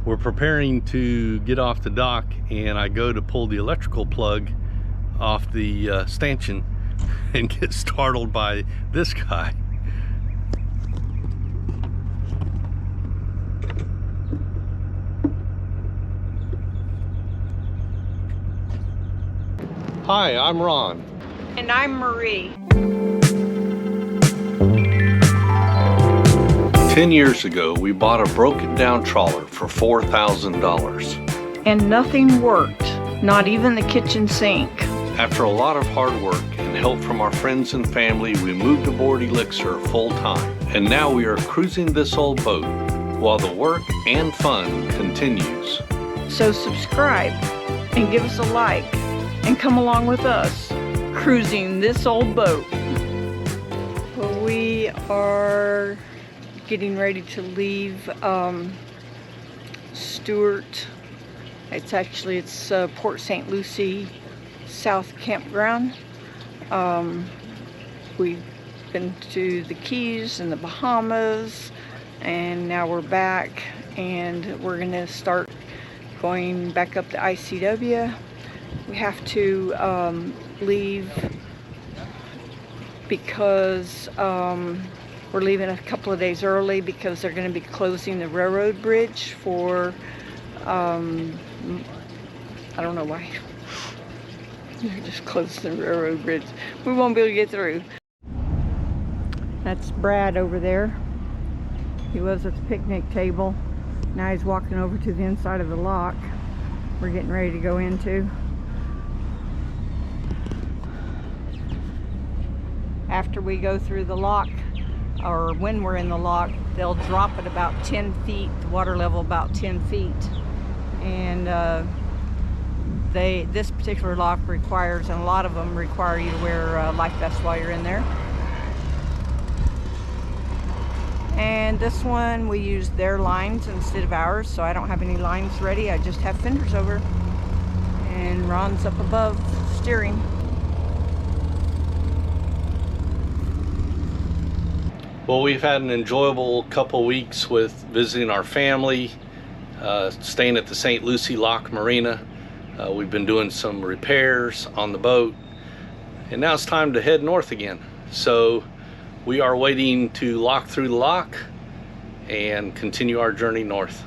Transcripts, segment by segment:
We're preparing to get off the dock, and I go to pull the electrical plug off the stanchion and get startled by this guy. Hi, I'm Ron. And I'm Marie. 10 years ago, we bought a broken down trawler for $4,000. And nothing worked, not even the kitchen sink. After a lot of hard work and help from our friends and family, we moved aboard Elixir full time. And now we are cruising this old boat while the work and fun continues. So subscribe and give us a like and come along with us cruising this old boat. We are getting ready to leave Stewart. It's Port St. Lucie South Campground. We've been to the Keys and the Bahamas, and now we're back, and we're gonna start going back up to ICW. We have to leave because we're leaving a couple of days early because they're going to be closing the railroad bridge for I don't know why. They're just closing the railroad bridge. We won't be able to get through. That's Brad over there. He was at the picnic table. Now he's walking over to the inside of the lock we're getting ready to go into. After we go through the lock, or when we're in the lock, they'll drop it about 10 feet, the water level about 10 feet. And this particular lock requires, and a lot of them require you to wear a life vest while you're in there. And this one, we use their lines instead of ours, so I don't have any lines ready. I just have fenders over. And Ron's up above steering. Well, we've had an enjoyable couple weeks with visiting our family, staying at the St. Lucie Lock Marina. We've been doing some repairs on the boat, and now it's time to head north again. So we are waiting to lock through the lock and continue our journey north.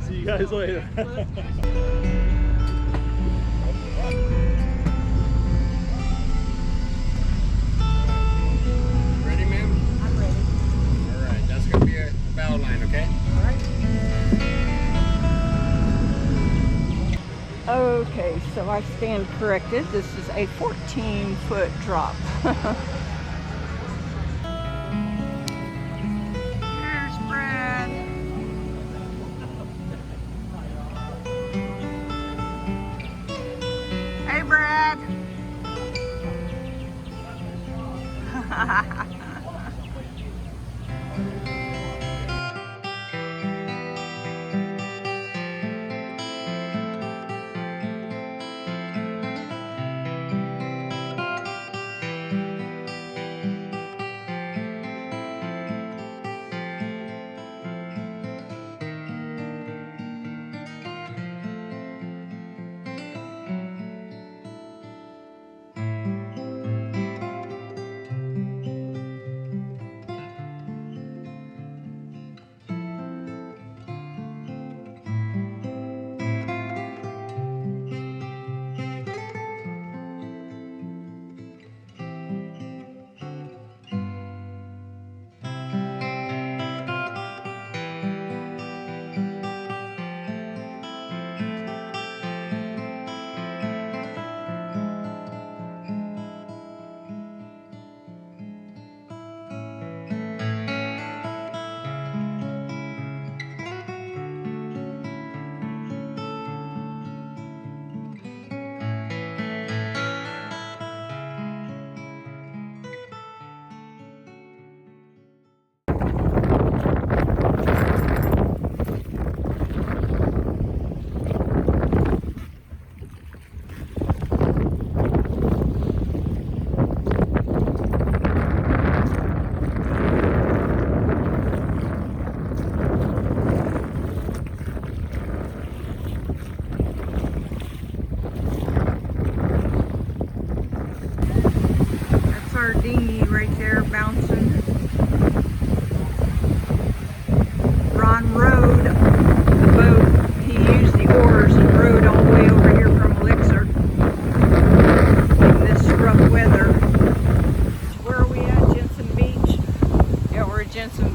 See you guys later. Ready, ma'am? I'm ready. All right, that's gonna be a bow line, okay? All right. Okay, so I stand corrected. This is a 14-foot drop. Here's Brad. Hey, Brad.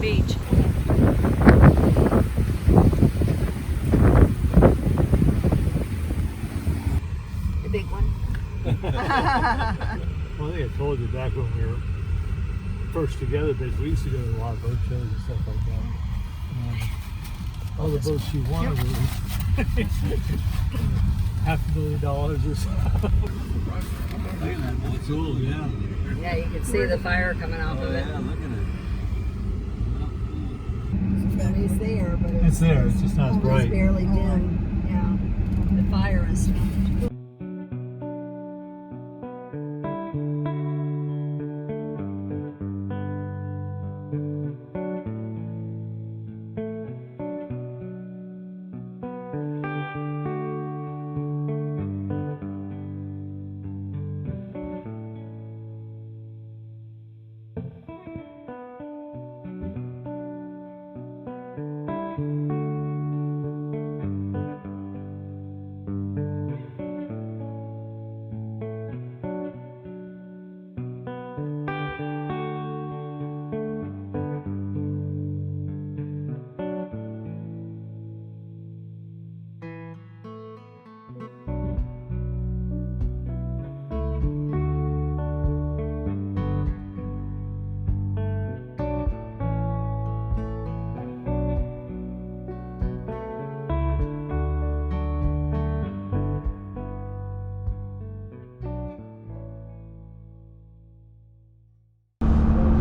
beach. The big one. Well, I think I told you back when we were first together, but we used to go to a lot of boat shows and stuff like that. All the boats she wanted were $500,000 or so. That's cool, yeah. Yeah, you can see the fire coming off of it. Yeah, look at it. It's there, but It's there, it's just not as bright. It's barely dim. Yeah, the fire is.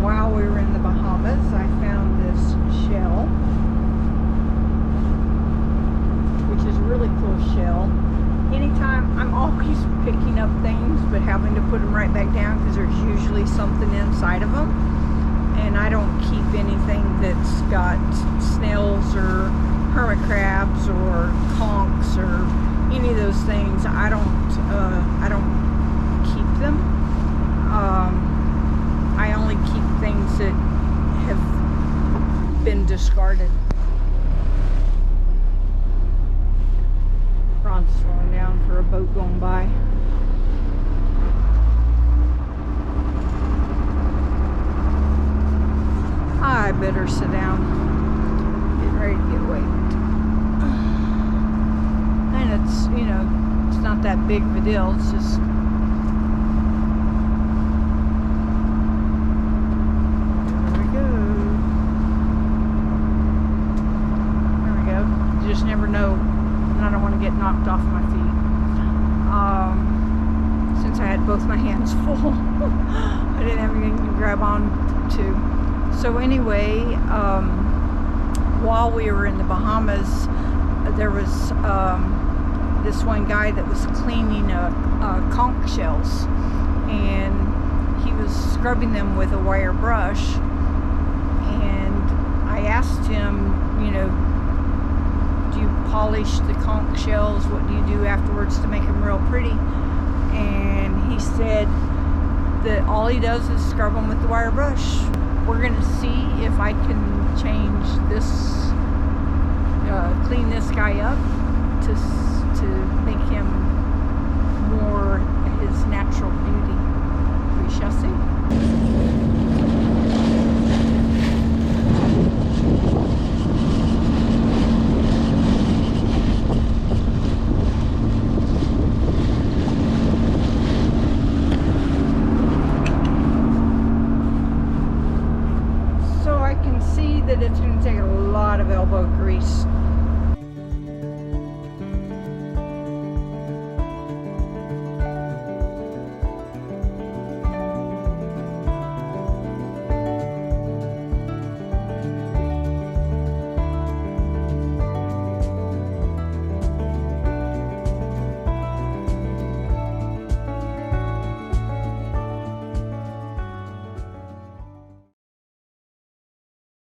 While we were in the Bahamas, I found this shell, which is a really cool shell. Anytime, I'm always picking up things, but having to put them right back down because there's usually something inside of them. And I don't keep anything that's got snails or hermit crabs or conchs or any of those things. I don't keep them. I only keep things that have been discarded. Ron's slowing down for a boat going by. I better sit down. Getting ready to get weight. And it's, you know, it's not that big of a deal. It's just never know, and I don't want to get knocked off my feet. Since I had both my hands full, I didn't have anything to grab on to. So anyway, while we were in the Bahamas, there was this one guy that was cleaning conch shells, and he was scrubbing them with a wire brush. And I asked him, you know, do you polish the conch shells? What do you do afterwards to make them real pretty? And he said that all he does is scrub them with the wire brush. We're gonna see if I can change this, clean this guy up to make him more his natural beauty. We shall see. That it's going to take a lot of elbow grease